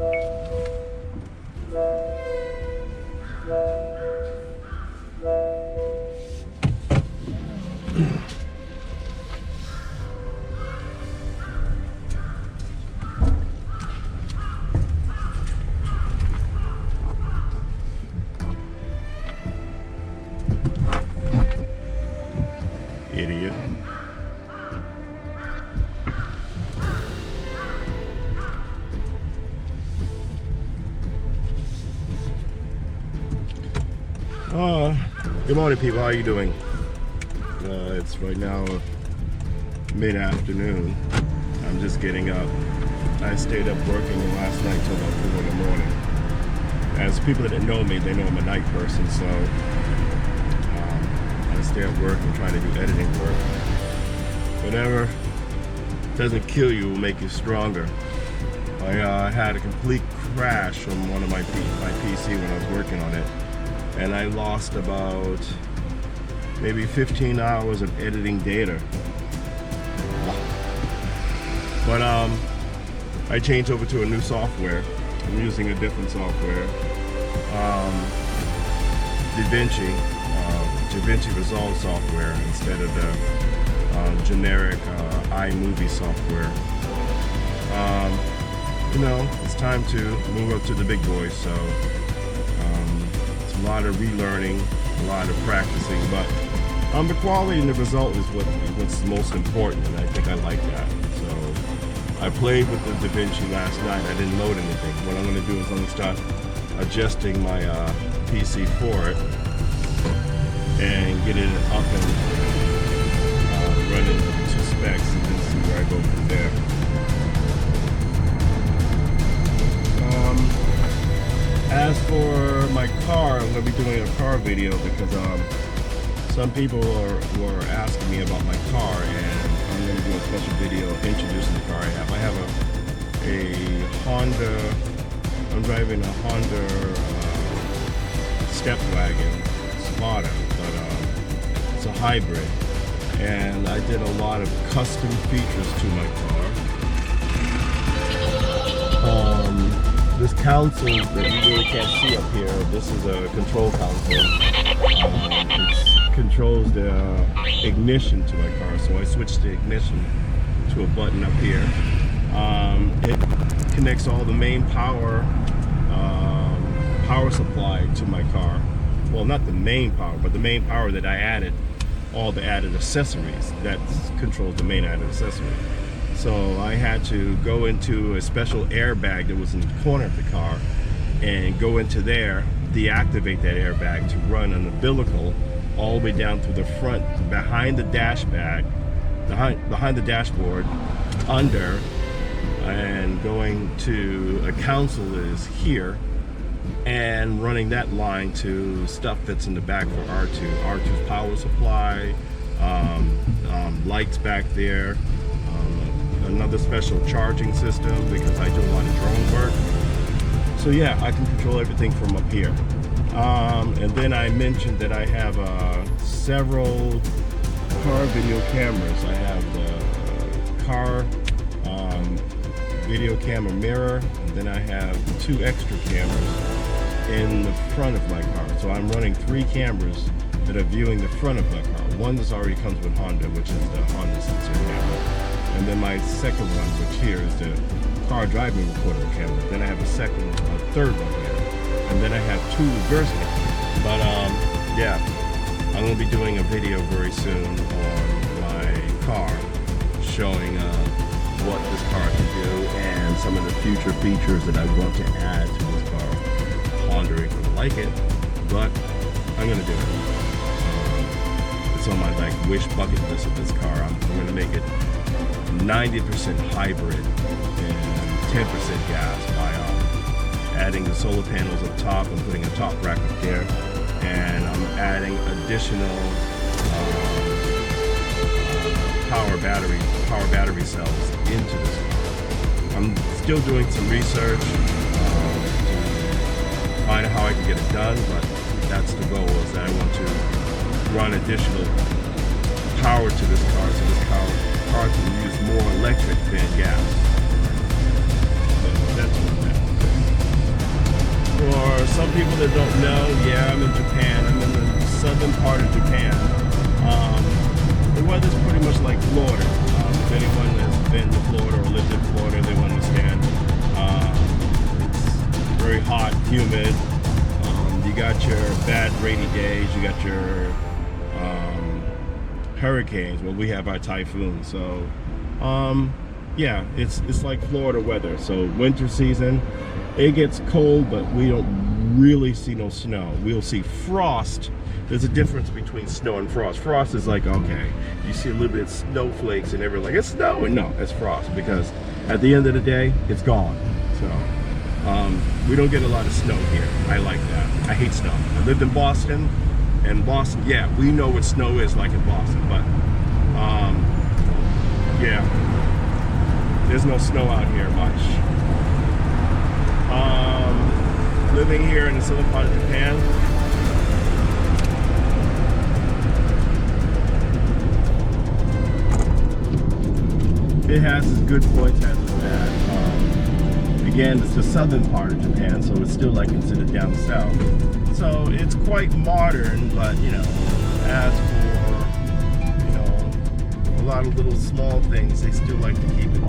Idiot. Good morning, people. How are you doing? It's right now mid-afternoon. I'm just getting up. I stayed up working last night till about 4 in the morning. As people that know me, they know I'm a night person, so I stay at work and try to do editing work. Whatever doesn't kill you will make you stronger. I had a complete crash on one of my PC when I was working on it, and I lost about maybe 15 hours of editing data. But I changed over to a new software. I'm using a different software, DaVinci Resolve software instead of the generic iMovie software. You know, it's time to move up to the big boys, so it's a lot of relearning, a lot of practicing, but the quality and the result is what's most important, and I think I like that. So I played with the DaVinci last night. I didn't load anything. What I'm going to do is I'm going to start adjusting my PC for it and get it up and running to specs, and then see where I go from there. As for my car, I'm going to be doing a car video because some people were asking me about my car, and I'm going to do a special video introducing the car I have. I have a Honda. I'm driving a Honda step wagon Spada, but it's a hybrid, and I did a lot of custom features to my car. This console that you really can't see up here, this is a control console. It controls the ignition to my car, so I switched the ignition to a button up here. It connects all the main power supply to my car. Well, not the main power, but the main power that I added, all the added accessories that controls the main added accessory. So I had to go into a special airbag that was in the corner of the car and go into there, deactivate that airbag to run an umbilical all the way down through the front, behind the dash bag, behind the dashboard, under, and going to a console is here, and running that line to stuff that's in the back for R2's power supply, lights back there, another special charging system because I do a lot of drone work. So yeah, I can control everything from up here. And then I mentioned that I have several car video cameras. I have the car video camera mirror, and then I have 2 extra cameras in the front of my car. So I'm running 3 cameras that are viewing the front of my car. One that already comes with Honda, which is the Honda sensor camera. And then my second one, which here is the car driving recorder camera. Then I have a third one here. And then I have 2 reverse cameras. But yeah, I'm gonna be doing a video very soon on my car, showing what this car can do and some of the future features that I want to add to this car. Honda ain't gonna like it, but I'm gonna do it. It's on my wish bucket list of this car. I'm gonna make it 90% hybrid and 10% gas by adding the solar panels up top and putting a top rack up there, and I'm adding additional power battery cells into this car. I'm still doing some research to find out how I can get it done, but that's the goal, is that I want to run additional power to this car, so this car can use more electric than gas. So that's what that is. some people that don't know, yeah, I'm in Japan. I'm in the southern part of Japan. The weather's pretty much like Florida. If anyone has been to Florida or lived in Florida, they will understand. It's very hot, humid. You got your bad rainy days. You got your hurricanes. Well, we have our typhoons. So, yeah, it's like Florida weather. So winter season, it gets cold, but we don't really see no snow. We'll see frost. There's a difference between snow and frost. Frost is like, okay, you see a little bit of snowflakes and everything like, it's snowing. No, it's frost, because at the end of the day, it's gone. So we don't get a lot of snow here. I like that. I hate snow. I lived in Boston, and Boston, yeah, we know what snow is like in Boston, but yeah, there's no snow out here much. Living here in the southern part of Japan, it has its good points, has its bad. Again, it's the southern part of Japan, so it's still like considered down south. So it's quite modern, but you know, as for, you know, a lot of little small things, they still like to keep it